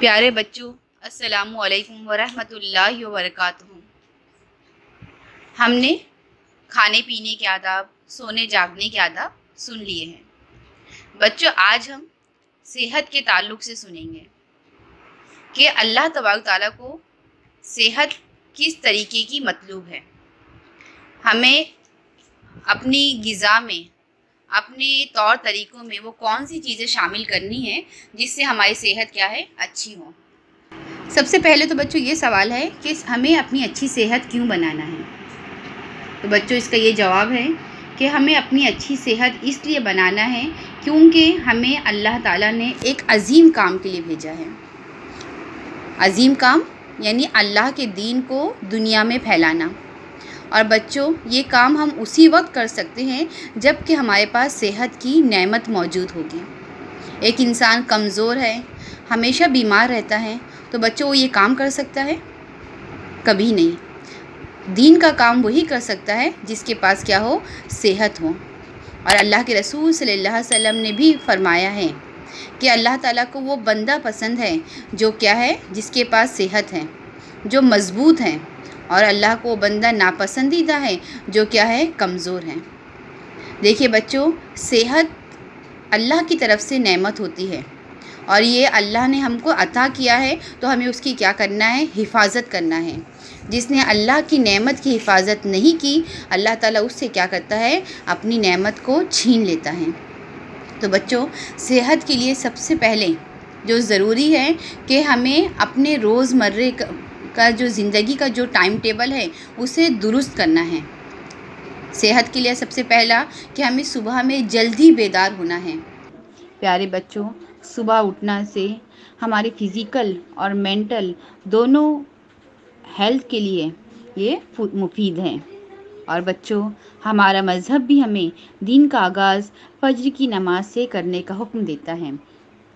प्यारे बच्चों, अस्सलामु अलैकुम वरहमतुल्लाहि वबरकातुहू। हमने खाने पीने के आदाब, सोने जागने के आदाब सुन लिए हैं। बच्चों, आज हम सेहत के ताल्लुक़ से सुनेंगे कि अल्लाह तबारक ताला को सेहत किस तरीके की मतलूब है। हमें अपनी ग़िज़ा में, अपने तौर तरीक़ों में वो कौन सी चीज़ें शामिल करनी है जिससे हमारी सेहत क्या है, अच्छी हो। सबसे पहले तो बच्चों ये सवाल है कि हमें अपनी अच्छी सेहत क्यों बनाना है। तो बच्चों इसका ये जवाब है कि हमें अपनी अच्छी सेहत इसलिए बनाना है क्योंकि हमें अल्लाह ताला ने एक अज़ीम काम के लिए भेजा है। अज़ीम काम यानी अल्लाह के दीन को दुनिया में फैलाना। और बच्चों ये काम हम उसी वक्त कर सकते हैं जब कि हमारे पास सेहत की नेमत मौजूद होगी। एक इंसान कमज़ोर है, हमेशा बीमार रहता है, तो बच्चों वो ये काम कर सकता है? कभी नहीं। दीन का काम वही कर सकता है जिसके पास क्या हो, सेहत हो। और अल्लाह के रसूल सल्लल्लाहु अलैहि वसल्लम ने भी फरमाया है कि अल्लाह ताला को वो बंदा पसंद है जो क्या है, जिसके पास सेहत है, जो मज़बूत है। और अल्लाह को बंदा नापसंदीदा है जो क्या है, कमज़ोर है। देखिए बच्चों, सेहत अल्लाह की तरफ से नेमत होती है और ये अल्लाह ने हमको अता किया है, तो हमें उसकी क्या करना है, हिफाजत करना है। जिसने अल्लाह की नेमत की हिफाजत नहीं की, अल्लाह ताला उससे क्या करता है, अपनी नेमत को छीन लेता है। तो बच्चों सेहत के लिए सबसे पहले जो ज़रूरी है कि हमें अपने रोज़मर्रे का जो ज़िंदगी का जो टाइम टेबल है उसे दुरुस्त करना है। सेहत के लिए सबसे पहला कि हमें सुबह में जल्दी बेदार होना है। प्यारे बच्चों, सुबह उठना से हमारे फिज़िकल और मेंटल दोनों हेल्थ के लिए ये मुफीद हैं। और बच्चों हमारा मज़हब भी हमें दिन का आगाज़ फज्र की नमाज से करने का हुक्म देता है।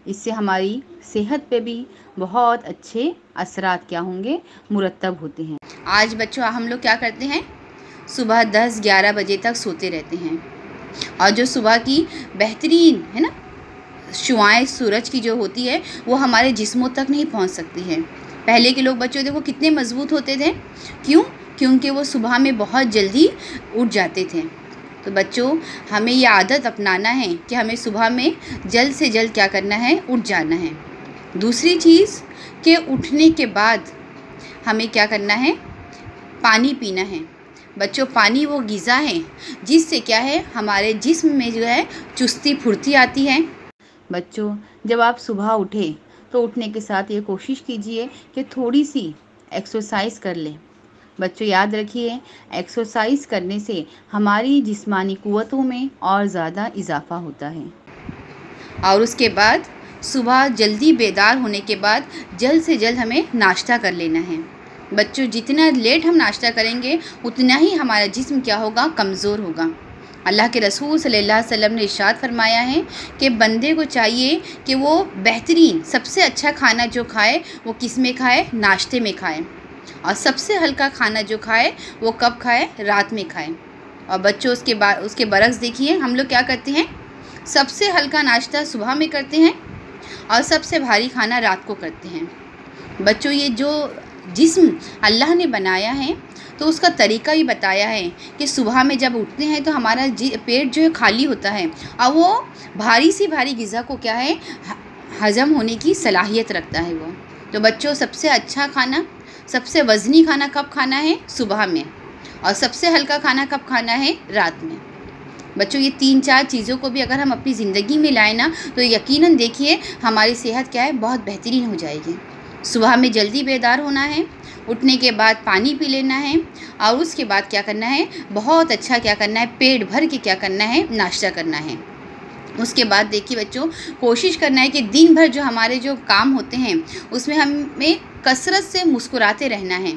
इससे हमारी सेहत पे भी बहुत अच्छे असरात क्या होंगे, मुरतब होते हैं। आज बच्चों हम लोग क्या करते हैं, सुबह 10-11 बजे तक सोते रहते हैं। और जो सुबह की बेहतरीन है ना शुआएं सूरज की जो होती है वो हमारे जिस्मों तक नहीं पहुंच सकती है। पहले के लोग बच्चों देखो कितने मज़बूत होते थे। क्यों? क्योंकि वो सुबह में बहुत जल्दी उठ जाते थे। तो बच्चों हमें ये आदत अपनाना है कि हमें सुबह में जल्द से जल्द क्या करना है, उठ जाना है। दूसरी चीज़ कि उठने के बाद हमें क्या करना है, पानी पीना है। बच्चों पानी वो ग़िज़ा है जिससे क्या है, हमारे जिस्म में जो है चुस्ती फुर्ती आती है। बच्चों जब आप सुबह उठें तो उठने के साथ ये कोशिश कीजिए कि थोड़ी सी एक्सरसाइज कर लें। बच्चों याद रखिए, एक्सरसाइज करने से हमारी जिस्मानी क़ुव्वतों में और ज़्यादा इजाफ़ा होता है। और उसके बाद सुबह जल्दी बेदार होने के बाद जल्द से जल्द हमें नाश्ता कर लेना है। बच्चों जितना लेट हम नाश्ता करेंगे उतना ही हमारा जिस्म क्या होगा, कमज़ोर होगा। अल्लाह के रसूल सल्लल्लाहु अलैहि वसल्लम ने इरशाद फरमाया है कि बंदे को चाहिए कि वो बेहतरीन सबसे अच्छा खाना जो खाए वो किस में खाए, नाश्ते में खाए। और सबसे हल्का खाना जो खाए वो कब खाए, रात में खाए। और बच्चों उसके बरक्स देखिए, हम लोग क्या करते हैं, सबसे हल्का नाश्ता सुबह में करते हैं और सबसे भारी खाना रात को करते हैं। बच्चों ये जो जिस्म अल्लाह ने बनाया है तो उसका तरीका भी बताया है कि सुबह में जब उठते हैं तो हमारा पेट जो है खाली होता है और वो भारी सी भारी ग़िज़ा को क्या है, हज़म होने की सलाहियत रखता है वो। तो बच्चों सबसे अच्छा खाना, सबसे वज़नी खाना कब खाना है, सुबह में। और सबसे हल्का खाना कब खाना है, रात में। बच्चों ये 3-4 चीज़ों को भी अगर हम अपनी ज़िंदगी में लाएँ ना तो यकीनन देखिए हमारी सेहत क्या है, बहुत बेहतरीन हो जाएगी। सुबह में जल्दी बेदार होना है, उठने के बाद पानी पी लेना है और उसके बाद क्या करना है, बहुत अच्छा क्या करना है, पेट भर के क्या करना है, नाश्ता करना है। उसके बाद देखिए बच्चों कोशिश करना है कि दिन भर जो हमारे जो काम होते हैं उसमें हमें कसरत से मुस्कुराते रहना है।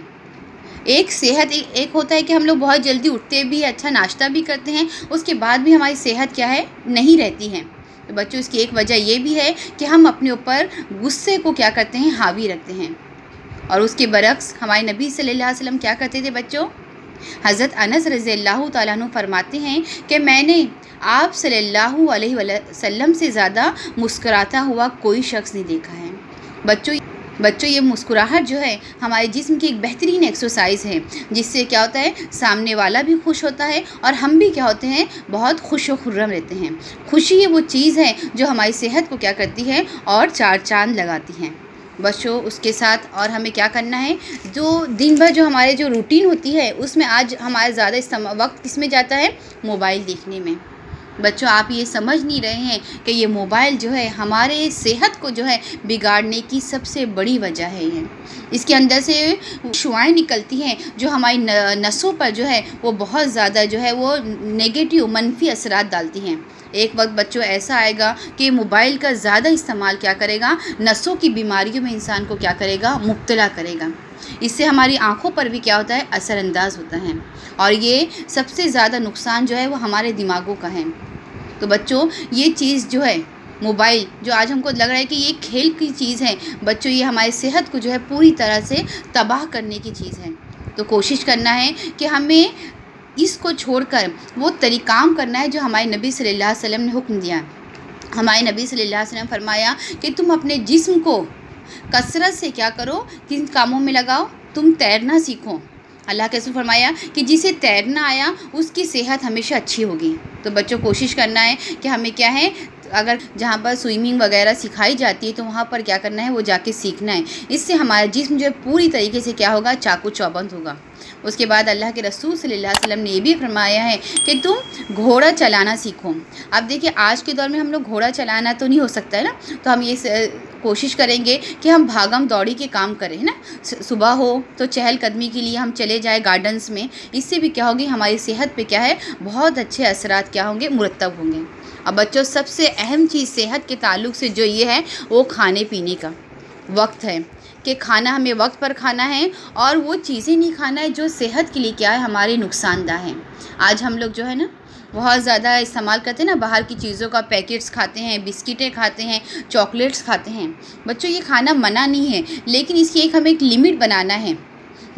एक सेहत एक होता है कि हम लोग बहुत जल्दी उठते भी, अच्छा नाश्ता भी करते हैं, उसके बाद भी हमारी सेहत क्या है, नहीं रहती है। तो बच्चों इसकी एक वजह ये भी है कि हम अपने ऊपर गुस्से को क्या करते हैं, हावी रखते हैं। और उसके बरक्स हमारे नबी सल्लल्लाहु अलैहि वसल्लम क्या करते थे बच्चों, हज़रत अनस रज़ियल्लाहु ताला अन्हु फरमाते हैं कि मैंने आप सल्लल्लाहु अलैहि वसल्लम से ज़्यादा मुस्कुराता हुआ कोई शख्स नहीं देखा है। बच्चों बच्चों, ये मुस्कुराहट जो है हमारे जिस्म की एक बेहतरीन एक्सरसाइज है, जिससे क्या होता है, सामने वाला भी खुश होता है और हम भी क्या होते हैं, बहुत खुश व खुर्रम रहते हैं। खुशी ये वो चीज़ है जो हमारी सेहत को क्या करती है और चार चांद लगाती है। बच्चों, उसके साथ और हमें क्या करना है, जो दिन भर जो हमारे जो रूटीन होती है उसमें आज हमारा ज़्यादा वक्त किस में जाता है, मोबाइल देखने में। बच्चों, आप ये समझ नहीं रहे हैं कि ये मोबाइल जो है हमारे सेहत को जो है बिगाड़ने की सबसे बड़ी वजह है। ये इसके अंदर से शुआएं निकलती हैं जो हमारी नसों पर जो है वो बहुत ज़्यादा जो है वो नेगेटिव मनफी असरात डालती हैं। एक वक्त बच्चों ऐसा आएगा कि मोबाइल का ज़्यादा इस्तेमाल क्या करेगा, नसों की बीमारियों में इंसान को क्या करेगा, मुब्तला करेगा। इससे हमारी आँखों पर भी क्या होता है, असरअंदाज होता है और ये सबसे ज़्यादा नुकसान जो है वो हमारे दिमागों का है। तो बच्चों, ये चीज़ जो है मोबाइल, जो आज हमको लग रहा है कि ये खेल की चीज़ है, बच्चों ये हमारी सेहत को जो है पूरी तरह से तबाह करने की चीज़ है। तो कोशिश करना है कि हमें इसको छोड़कर वो काम करना है जो हमारे नबी सल्लल्लाहु अलैहि वसल्लम ने हुक्म दिया। हमारे नबी सल्लल्लाहु अलैहि वसल्लम फरमाया कि तुम अपने जिस्म को कसरत से क्या करो, किन कामों में लगाओ, तुम तैरना सीखो। अल्लाह के रसूल फरमाया कि जिसे तैरना आया उसकी सेहत हमेशा अच्छी होगी। तो बच्चों, कोशिश करना है कि हमें क्या है, अगर जहाँ पर स्विमिंग वगैरह सिखाई जाती है तो वहाँ पर क्या करना है, वो जाके सीखना है। इससे हमारा जिस्म जो है पूरी तरीके से क्या होगा, चाकू चौबंद होगा। उसके बाद अल्लाह के रसूल सल्लल्लाहु अलैहि वसल्लम ने ये भी फरमाया है कि तुम घोड़ा चलाना सीखो। अब देखिए, आज के दौर में हम लोग घोड़ा चलाना तो नहीं हो सकता है ना, तो हम ये कोशिश करेंगे कि हम भागम दौड़ी के काम करें, है ना। सुबह हो तो चहलकदमी के लिए हम चले जाए गार्डन्स में। इससे भी क्या होगी, हमारी सेहत पे क्या है, बहुत अच्छे असरात क्या होंगे, मुरतब होंगे। अब बच्चों, सबसे अहम चीज़ सेहत के ताल्लुक से जो ये है वो खाने पीने का वक्त है कि खाना हमें वक्त पर खाना है और वो चीज़ें नहीं खाना है जो सेहत के लिए क्या है, हमारे नुकसानदा हैं। आज हम लोग जो है ना बहुत ज़्यादा इस्तेमाल करते हैं ना बाहर की चीज़ों का, पैकेट्स खाते हैं, बिस्किटें खाते हैं, चॉकलेट्स खाते हैं। बच्चों, ये खाना मना नहीं है, लेकिन इसकी हमें एक लिमिट बनाना है।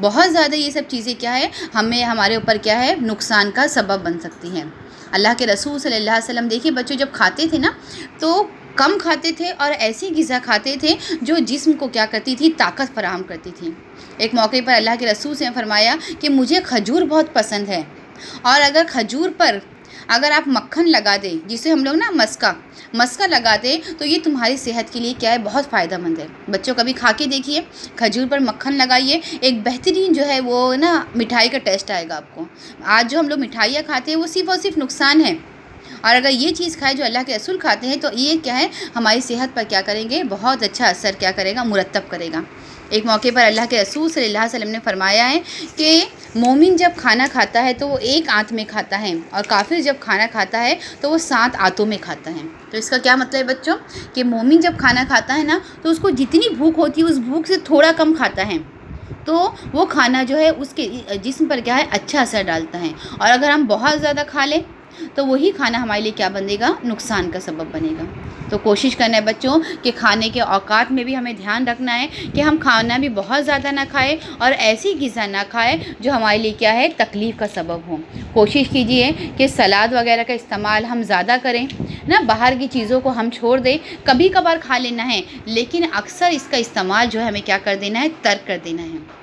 बहुत ज़्यादा ये सब चीज़ें क्या है, हमें हमारे ऊपर क्या है, नुकसान का सबब बन सकती हैं। अल्लाह के रसूल सल्लल्लाहु अलैहि वसल्लम देखिए बच्चों, जब खाते थे ना तो कम खाते थे और ऐसी ग़िज़ा खाते थे जो जिस्म को क्या करती थी, ताकत फराहम करती थी। एक मौके पर अल्लाह के रसूल से फरमाया कि मुझे खजूर बहुत पसंद है और अगर खजूर पर अगर आप मक्खन लगा दें, जिसे हम लोग ना मस्का लगा दें, तो ये तुम्हारी सेहत के लिए क्या है, बहुत फ़ायदेमंद है। बच्चों, कभी खा के देखिए, खजूर पर मक्खन लगाइए, एक बेहतरीन जो है वो ना मिठाई का टेस्ट आएगा आपको। आज जो हम लोग मिठाइयाँ खाते हैं वो सिर्फ़ और सिर्फ नुकसान है, और अगर ये चीज़ खाए जो अल्लाह के रसूल खाते हैं तो ये क्या है, हमारी सेहत पर क्या करेंगे, बहुत अच्छा असर क्या करेगा, मुरतब करेगा। एक मौके पर अल्लाह के रसूल सल्लल्लाहु अलैहि वसल्लम ने फरमाया है कि मोमिन जब खाना खाता है तो वो एक आंत में खाता है और काफिर जब खाना खाता है तो वो 7 आंतों में खाता है। तो इसका क्या मतलब है बच्चों, कि मोमिन जब खाना खाता है ना तो उसको जितनी भूख होती है उस भूख से थोड़ा कम खाता है, तो वो खाना जो है उसके जिस्म पर क्या है, अच्छा असर डालता है। और अगर हम बहुत ज़्यादा खा लें तो वही खाना हमारे लिए क्या बनेगा, नुकसान का सबब बनेगा। तो कोशिश करना है बच्चों कि खाने के औकात में भी हमें ध्यान रखना है कि हम खाना भी बहुत ज़्यादा ना खाएं और ऐसी ग़िज़ा ना खाएं जो हमारे लिए क्या है, तकलीफ़ का सबब हो। कोशिश कीजिए कि सलाद वगैरह का इस्तेमाल हम ज़्यादा करें ना, बाहर की चीज़ों को हम छोड़ दें, कभी कभार खा लेना है, लेकिन अक्सर इसका इस्तेमाल जो है हमें क्या कर देना है, तर्क कर देना है।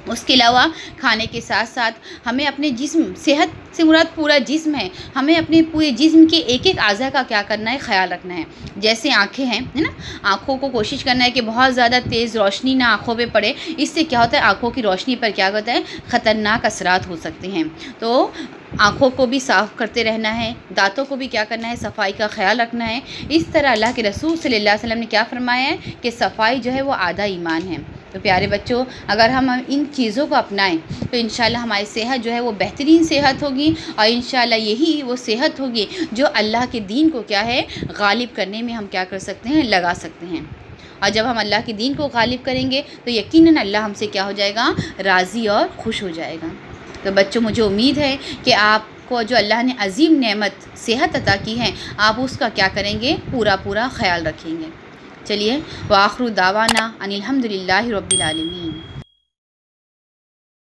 उसके अलावा खाने के साथ साथ हमें अपने जिस्म, सेहत से मुराद पूरा जिस्म है, हमें अपने पूरे जिस्म के एक एक अज़ा का क्या करना है, ख्याल रखना है। जैसे आँखें हैं, है ना, आँखों को कोशिश करना है कि बहुत ज़्यादा तेज़ रोशनी ना आँखों पे पड़े, इससे क्या होता है, आँखों की रोशनी पर क्या होता है, ख़तरनाक असरात हो सकते हैं। तो आँखों को भी साफ़ करते रहना है, दांतों को भी क्या करना है, सफाई का ख्याल रखना है। इस तरह अल्लाह के रसूल सल्लल्लाहु अलैहि वसल्लम ने क्या फरमाया है कि सफाई जो है वो आधा ईमान है। तो प्यारे बच्चों, अगर हम इन चीज़ों को अपनाएं तो इंशाल्लाह हमारी सेहत जो है वो बेहतरीन सेहत होगी और इंशाल्लाह यही वो सेहत होगी जो अल्लाह के दीन को क्या है, गालिब करने में हम क्या कर सकते हैं, लगा सकते हैं। और जब हम अल्लाह के दीन को गालिब करेंगे तो यकीनन अल्लाह हमसे क्या हो जाएगा, राज़ी और खुश हो जाएगा। तो बच्चों, मुझे उम्मीद है कि आपको जो अल्लाह ने अजीम नेमत सेहत अता की है, आप उसका क्या करेंगे, पूरा ख्याल रखेंगे। चलिए, व आखिरु दावाना अनिल हम्दुलिल्लाहि रब्बिल आलमीन।